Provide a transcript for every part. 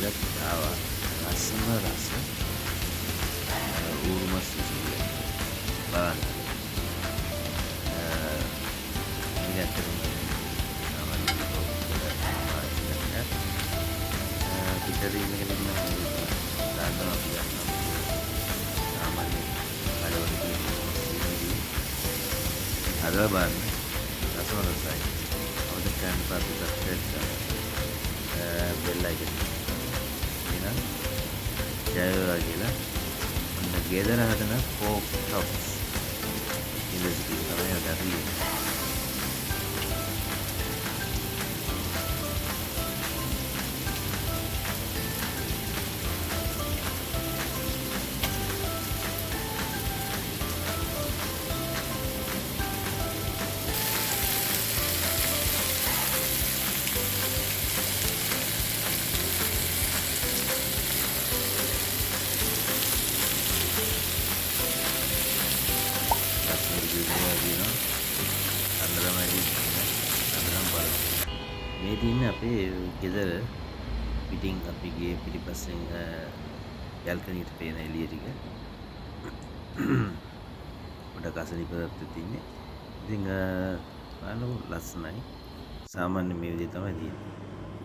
ගෙදරක් ආවා ලස්සන රස ඌරුමස් විසිරි බලන්න මේක ඇත්තටම සාමාන්‍ය පිටරින් එක නෙමෙයි දානවා කියනවා සාමාන්‍ය වැඩවල තියෙන අදලා බලන්න රසම රසයි අවුද කන්න පාපි සබ්ස්ක්‍රයිබ් කරන්න බෙල් අයිකන් එහෙනම් ජය වේවා කියලා ඔන්න ගෙදර හදන ෆෝක් ටොප්ස් ඉඳි තමයි අද අපි මේ තියන්නේ අපේ ගෙදර පිටින් අපි ගේ පිටිපස්සෙන් යල්කනීට පේන එළිය ටික පොඩක් අසනීපවත් තින්නේ. ඉතින් බලන්න ලස්සනයි. සාමාන්‍ය මේ විදිහ තමයි තියෙන්නේ.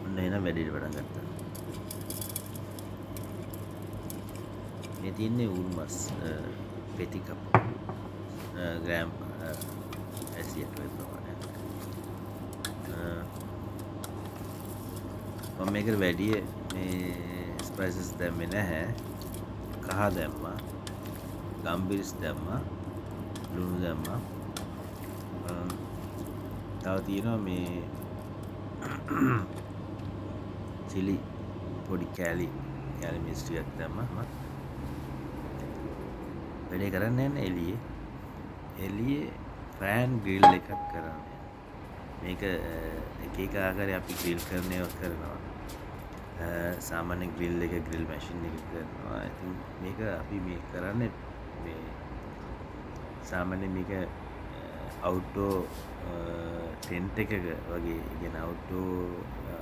ඔන්න එන වැඩේට පටන් ගත්තා. මේ තියන්නේ උල්මස් පෙති කප් ග්‍රෑම් 80ක් වගේ ප්‍රමාණයක්. මම මේකට වැඩි මේ ස්පයිසස් දැම්මේ නැහැ. කහ දැම්මා, ගම්බිරිස් දැම්මා, ලුණු දැම්මා. තව තියෙනවා මේ චිලි පොඩි කෑලි මිස්ටියක් දැම්මා. වැඩේ කරන්නේ නැහැ එළියේ ෆෑන් ග්‍රිල් එකක් කරන්නේ. මේක එක ආකාරයේ අපි ග්‍රිල් කරනවා. සාමාන්‍ය ග්‍රිල් එක ග්‍රිල් මැෂින් එක කරනවා. ඉතින් මේක අපි මේ කරන්නේ මේ සාමාන්‍ය මේක අවුට්ඩෝර් ටෙන්ට් එකක වගේ කියන අවුට්ඩෝර්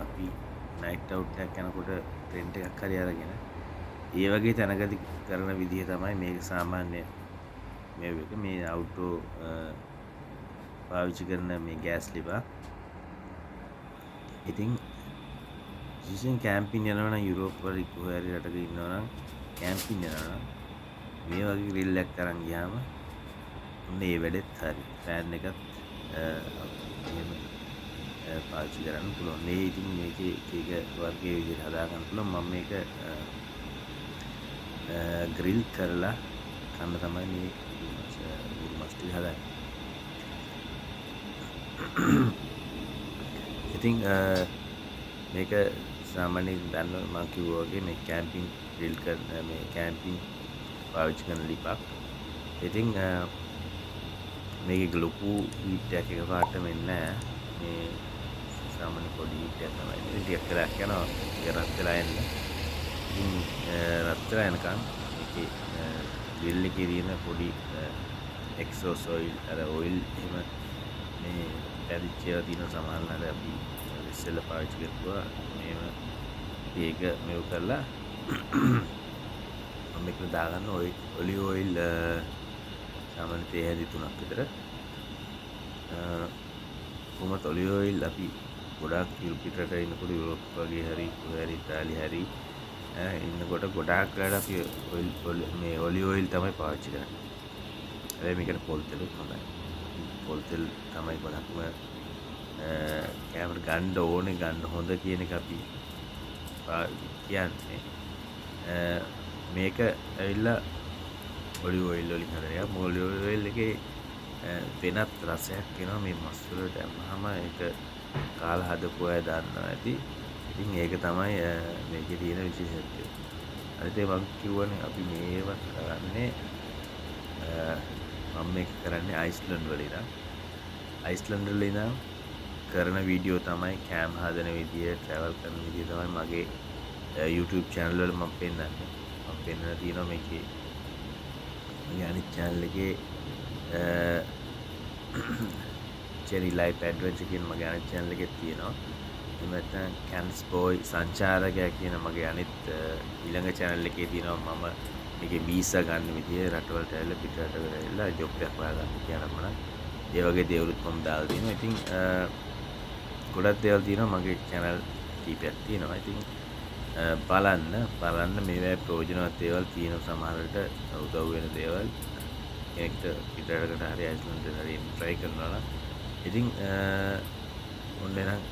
අපි නයිට් අවුට් එකක් යනකොට ටෙන්ට් එකක් හරි අරගෙන ඒ වගේ තැනකදී කරන විදිහ තමයි මේක සාමාන්‍ය මේ අවුට්ඩෝර් පාවිච්චි කරන මේ ගෑස් ලිබා. ඉතින් විශේෂයෙන් කැම්පින් යනවා නම් යුරෝප් වල කොහේ හරි රටක ඉන්නවා නම් කැම්පින් යනවා නම් මේ වගේ ග්‍රිල් එකක් අරන් ගියාම මේ වැඩෙත් හරි ෆෑන් එකත් එහෙම පාවිච්චි කරන්න පුළුවන්. මේ ඉතින් මේකේ එක වර්ගයේ විදිහට හදා ගන්න පුළුවන්. මම මේක ග්‍රිල් කරලා කන්න තමයි මේ උරුමස් ටික හදන්නේ. ඉතින් මේක සාමාන්‍යයෙන් දන්න මම කිව්වා වගේ මේ කැම්පින් ග්‍රිල් කරන මේ කැම්පින් පාවිච්චි කරන ලිපක්. ඉතින් මේකේ ලොකු හීට් එකක් එකපාරටම එන්නේ නැහැ. මේ සාමාන්‍ය පොඩි හීට් එකක් තමයි. ඉතින් ටිකක් කරක් යනවා. ඒක රත් වෙලා එන්න. ඉතින් රත් වෙලා එනකන් මේකේ ග්‍රිල් එකේ තියෙන පොඩි එක්සෝස් ඔයිල් ඔයිල් එහෙම මේ පැදිච්ච ඒවා තියෙන සමහරවිට අපි ඉස්සෙල්ලා පාවිච්චි කරපුවා මේව ඒක මෙව කරලා මම මේක දාගන්න ඔලිව් ඔයිල් සාමාන්‍ය තේ හැදි 3ක් විතර කොහොමද ඔලිව් ඔයිල් අපි ගොඩාක් පිටරට ඉන්නකොට යුරෝප් වගේ හරි කොහේ ඉතාලි හරි ඉන්නකොට ගොඩාක් වෙලාවට අපි මේ ඔලිව් ඔයිල් තමයි පාවිච්චි කරන්නේ. හැබැයි මේකට පොල් තෙලුත් හොඳයි. පොල් තෙල් තමයි ගොඩක්ම කැමරා ගන්න ඕනේ ගන්න හොඳ කියන එක අපි කියන්නේ. මේක ඇවිල්ලා ඔලිව් ඔයිල් වලින් හදන එක. ඔලිව් ඔයිල් එකේ වෙනත් රසයක් එනවා මේ මස් වල දැම්මහම ඒක කාලා හදපු අය දන්නවා ඇති. ඉතින් ඒක තමයි මේකේ තියෙන විශේෂත්වය. අනිත් ඒ මම කිව්වනේ අපි මේව කරන්නේ මම මේක කරන්නේ අයිස්ලන්ඩ් වල ඉඳන්. අයිස්ලන්ඩ් වල ඉඳන් කරන වීඩියෝ තමයි කැම් හදන විදිය, ට්‍රැවල් කරන විදිය තමයි මගේ YouTube channel වල මම පෙන්නන්නේ. මම පෙන්නලා තියෙනවා මේකේ මගේ අනිත් channel එකේ cherry life adventure කියන මගේ අනිත් channel එකේ තියෙනවා. එහෙම නැත්නම් කැන්ස් බෝයි සංචාරකයා කියන මගේ අනිත් ඊළඟ channel එකේ තියෙනවා මම මේකේ වීසා ගන්න විදිය රටවලට ඇවිල්ලා පිටරට ඇවිල්ලා ජොබ් එකක් හොයාගන්න කියන මම ඒ වගේ දේවලුත් මම දාලා තියෙනවා. ඉතින් ගොඩක් දේවල් තියෙනවා මගේ channel කීපයක් තියෙනවා. ඉතින් බලන්න මේවා ප්‍රයෝජනවත් දේවල් තියෙනවා සමහර විට උදව් වෙන දේවල් කෙනෙක්ට පිටරටකට හරි ඇයිස්ලන්තෙට හරි try කරනවා නම් ඉතින් ඔන්න එනම්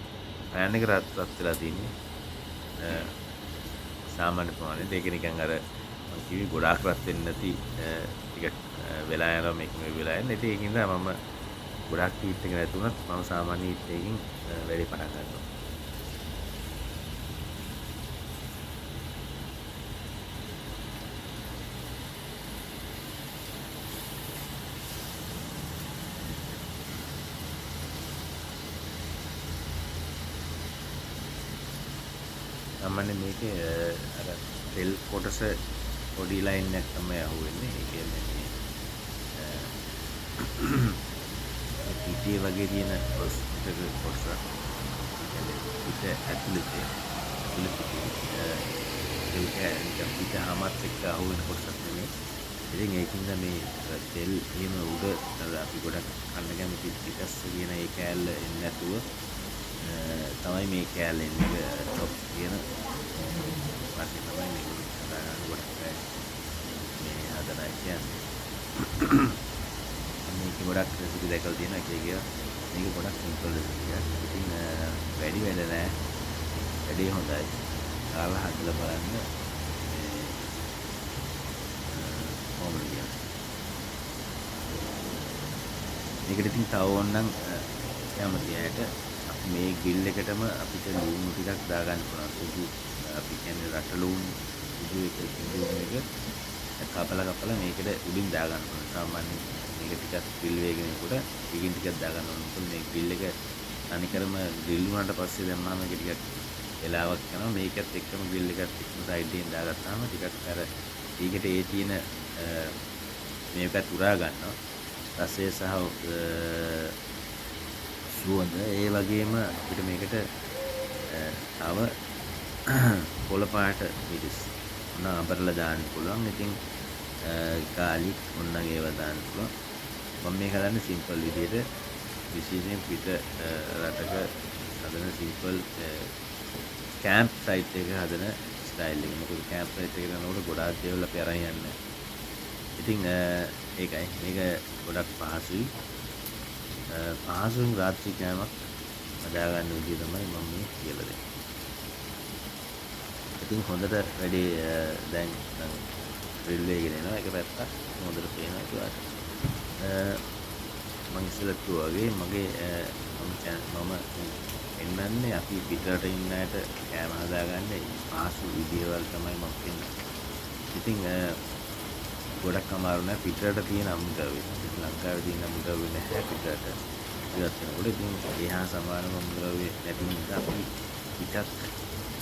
පෑන් එක රත් වෙලා තියෙන්නේ සාමාන්‍ය ප්‍රමාණයට. ඒක නිකන් අර මම කිව්වේ ගොඩාක් රත් වෙන්නේ නැති ටිකක් වෙලා යනවා මේක මේ වෙලා යන්නේ. ඉතින් ඒකින්ද මම ගොඩාක් හීට් එක නැති වුණත් මම සාමාන්‍ය හීට් එකකින් වැඩි පටන් ගන්නවා. සාමාන්‍ය මේකේ අර තෙල් කොටස පොඩි ලයින් එකක් තමයි අහුවෙන්නේ. ඒ කියන්නේ මේ පිටේ වගේ තියෙන කොටස පිට ඇතුළත ඒක පිට හැමත් එක්ක අහුවෙන කොටසක් නෙමෙයි. ඉතින් ඒකින්ද මේ තෙල් එහෙම උඩ අපි ගොඩක් කන්න කැමති පිටස්ස කියන ඒ කෑල්ල එන්නේ නැතුව තමයි මේ කෑල්ල එන්නේ ටොප් කියන වාසිය තමයි මේක හදාගන්න ගොඩක් මේ හදලා කියන්නේ. මේක ගොඩක් රෙසිපි දැකලා තියෙනවා එක එක මේක ගොඩක් සිම්පල් රෙසිපියක්. ඉතින් වැඩි වැඩ නෑ. වැඩේ හොඳයි. කාලා හදලා බලන්න කොහොමද කියන්නේ. මේකට ඉතින් තව ඕනනම් කැමති අයට මේ ග්‍රිල් එකටම අපිට ලුණු ටිකක් දාගන්න පුළුවන්. සුදු අපි කියන්නේ රට ලුණු සුදු එක කපලා මේකට උඩින් දාගන්න පුළුවන්. සාමාන්‍ය මේක ටිකක් ග්‍රිල් වේගෙන යනකොට ටිකින් ටිකක් දාගන්න ඕන. මොකද මේ ග්‍රිල් එක අනිකරම ග්‍රිල් වුණාට පස්සේ දැම්මම මේක ටිකක් වෙලාවක් යනවා. මේකත් එක්කම ග්‍රිල් එකත් එක්කම සයිඩ් එකෙන් දාගත්තාම ටිකක් අර ඒකට ඒ තියෙන මේකත් උරා ගන්නවා. රසය සහ සුවඳ ඒ වගේම අපිට මේකට තව පොළ පාට මිරිස් මොන අඹරලා දාන්න පුළුවන්. ඉතින් ගාලි මොනනම් ඒවා දාන්න පුළුවන්. මම මේක හදන්නේ සිම්පල් විදිහට විශේෂයෙන් පිට රටක හදන සිම්පල් කැම්ප් සයිට් එක හදන ස්ටයිල් එක. මොකද කැම්ප් සයිට් එකට යනකොට ගොඩාක් දේවල් අපි අරන් යන්නේ. ඉතින් ඒකයි මේක ගොඩක් පහසුයි. පහසුවෙන් රාත්‍රී කෑමක් හදාගන්න විදිය තමයි මම මේ කියලා දෙන්නේ. ඉතින් හොඳට වැඩි දැන් ග්‍රිල් එකගෙන එනවා. එක පැත්තක් හොඳට පේනවා ඒකට. මම ඉස්සෙල්ලා කිව්වා වගේ මගේ මම එන්නන්නේ අපි පිටරට ඉන්න අයට කෑම හදාගන්න පහසු විදියවල් තමයි මම කියන්නේ. ඉතින් ගොඩක් අමාරු නෑ පිටරට තියෙන අමුද්‍රව්‍ය. ලංකාවේ තියෙන අමුද්‍රව්‍ය නැහැ පිටරට ඉවත් වෙනකොට. ඉතින් ඒහා සමානම අමුද්‍රව්‍ය නැති නිසා අපි පිටත්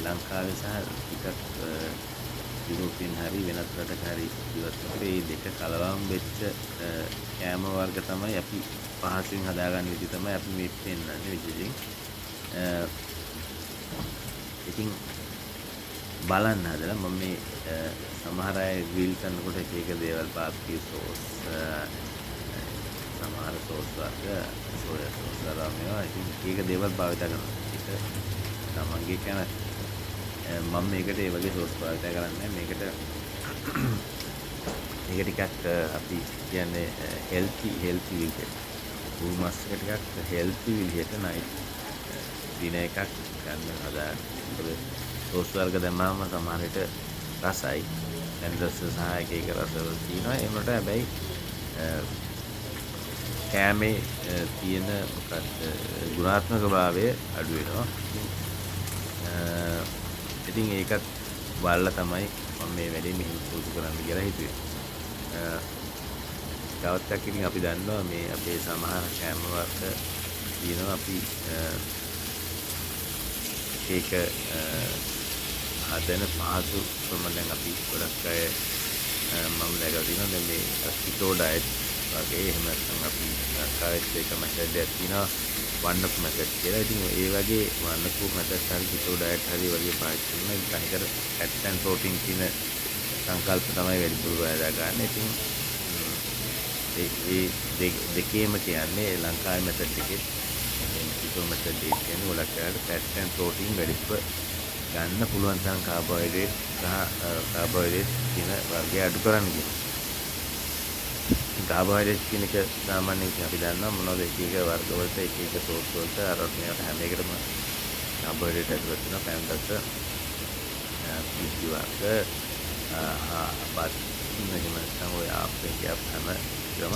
ලංකාවේ සහ පිටත් යුරෝපියන් හරි වෙනත් රටක හරි ඉවත් වෙනකොට මේ දෙක කලවම් වෙච්ච කෑම වර්ග තමයි අපි පහසුවෙන් හදාගන්න විදිහ තමයි අපි මේ පෙන්නන්නේ විශේෂයෙන්. ඉතින් බලන්න හදලා මම මේ සමහර අය ග්‍රිල් කරනකොට එක එක දේවල් බාර්බිකියු සෝස් සමහර සෝස් වර්ග සෝයා සෝස් වර්ග මේවා ඉතින් එක දේවල් භාවිත කරනවා. ඒක තමන්ගේ කැමැත්ත. මම මේකට ඒ වගේ සෝස් භාවිත කරන්නේ මේකට මේක ටිකක් අපි කියන්නේ හෙල්ති විදිහට උල් මාස් එක ටිකක් හෙල්ති විදිහට නයිට් දින එකක් ගන්න හදාගන්න. මොකද සෝස් වර්ග දැම්මම සමහර විට රසයි. දැන් රස සහ එක එක රසවල තියෙනවා. ඒ වලට හැබැයි කෑමේ තියෙන මොකක්ද ගුණාත්මක භාවය අඩු වෙනවා. ඉතින් ඒකත් බලලා තමයි මම මේ වැඩේ මෙහෙම පුරුදු කරන්න කියලා හිතුවේ. තවත් එකක් ඉතින් අපි දන්නවා මේ අපේ සමහර කෑම වර්ග තියෙනවා අපි ඒක හදන පහසු ප්‍රමාණයෙන් අපි ගොඩක් අය මම දැකලා තියෙනවා. දැන් මේ කිටෝ ඩයට් වගේ එහෙම නැත්නම් අපි ලංකාවෙත් ඒකම හැදෙයක් තියෙනවා. වන්නපු මැතඩ් කියලා. ඉතින් ඒ වගේ වන්නපු මැතඩ් හරි keto diet හරි වගේ පාවිච්චි කරන තනිකර fat and protein කියන සංකල්ප තමයි වැඩිපුර වේදා ගන්න. ඉතින් ඒ දෙකේම කියන්නේ ලංකාවේ මැතඩ් එකේ keto method එක කියන්නේ ඔයාලට fat and protein වැඩිපුර ගන්න පුළුවන් තරම් කාබෝහයිඩ්‍රේට් කියන වර්ගය අඩු කරන්න කියනවා. කාබෝහයිඩ්‍රේට් කියන එක සාමාන්‍යයෙන් අපි දන්නවා මොනවද එක එක වර්ග වලට එක එක සෝස් වලට අරත් මේවට හැම එකටම කාබෝහයිඩ්‍රේට් ඇතුළත් වෙනවා. පැන්දස පිසි වර්ග බත් එහෙම නැත්නම් ඔය ආප්පේ හැම එකම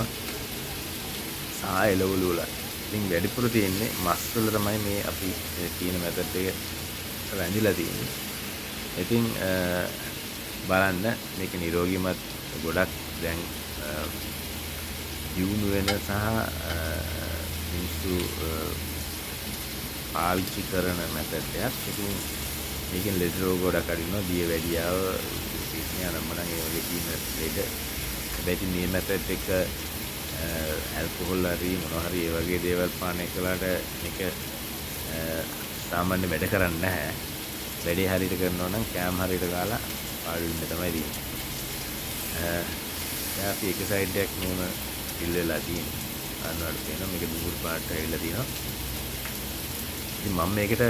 සහ එළවලු වල. ඉතින් වැඩිපුර තියෙන්නේ මස් වල තමයි මේ අපි තියෙන මැතඩ් එක රැඳිලා තියෙන්නේ. ඉතින් බලන්න මේක නිරෝගීමත් ගොඩක් දැන් දියුණු වෙන සහ මිනිස්සු පාවිච්චි කරන මැතඩ් එකක්. ඉතින් මේකෙන් ලෙඩ රෝග ගොඩක් අඩිනවා. දිය වැඩියාව පිස්නේ අනම්මනම් ඒ වගේ තියෙන ලෙඩ. හැබැයි මේ මැතඩ් එක ඇල්කොහොල් හරි මොනවා හරි ඒ වගේ දේවල් පානය කළාට මේක සාමාන්‍ය වැඩ කරන්නේ නැහැ. වැඩේ හරියට කරනවා නම් කෑම හරියට ගාලා පාඩු වෙන්න තමයි තියෙන්නේ. දැන් අපි එක සයිඩ් එකක් මෙහෙම ෆිල් වෙලා තියෙනවා. අන්නවට පේනවා මේක දුර පාට ඇවිල්ලා තියෙනවා. ඉතින් මම මේකට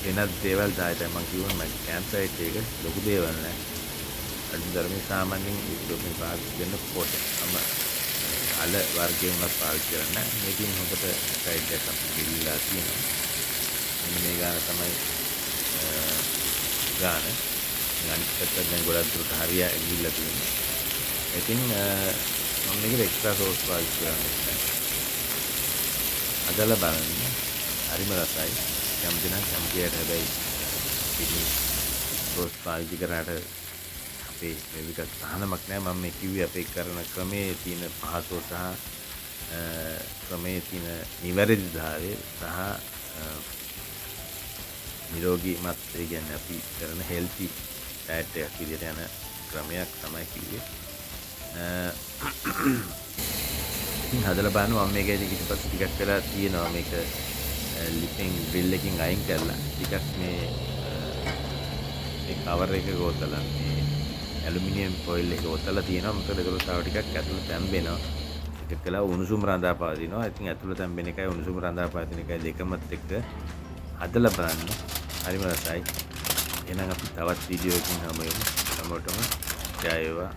වෙනත් දේවල් දායතයි මම කිව්වා මම කෑම් සයිට් එක ලොකු දේවල් නෑ. අනිත් ධර්මයේ සාමාන්‍යයෙන් ඉස්තෝපේ පාවිච්චි කරන කොට මම අල වර්ගයෙන් උනත් පාවිච්චි කරන්නේ. මේකෙන් හොකට සයිඩ් එකක් අපි ගිල්ලා තියෙනවා. මෙන්න මේ ගාන තමයි ගාන. අනිත් පැත්තෙන් දැන් ගොඩක් දුරට හරිය ගිල්ලා තියෙනවා. ඉතින් මම මේකට එක්ස්ට්‍රා සෝස් පාවිච්චි කරන්නේ. අදලා බලන්න. හරිම රසයි. කැමති නම් කැමතියට හැබැයි ඉතින් සෝස් පාවිච්චි කරාට අපේ මේක තහනමක් නෑ. මම මේ කිව්වේ අපේ කරන ක්‍රමයේ තියෙන පහසුව සහ ක්‍රමයේ තියෙන නිවැරදිතාවය සහ නිරෝගීමත් ඒ කියන්නේ අපි කරන හෙල්ති ඩයට් එකක් විදිහට යන ක්‍රමයක් තමයි කිව්වේ. ඉතින් හදලා බලන්න මම මේක ඊට පස්සේ ටිකක් වෙලා තියෙනවා මේක ලිපින් ග්‍රිල් එකකින් අයින් කරලා ටිකක් මේ කවර් එක ගොතලා මේ ඇලුමිනියම් ෆොයිල් එක ගොතලා තියෙනවා. මොකද ඒක තව ටිකක් ඇතුළේ තැම්බෙනවා. ඒක කළා උණුසුම් රඳා පවතිනවා. ඉතින් ඇතුළේ තැම්බෙන එකයි උණුසුම් රඳා පවතින එකයි දෙකමත් එක්ක හදලා බලන්න. හරිම රසයි. එහෙනම් අපි තවත් වීඩියෝ එකකින් හමු වෙමු. හැමෝටම ජය වේවා.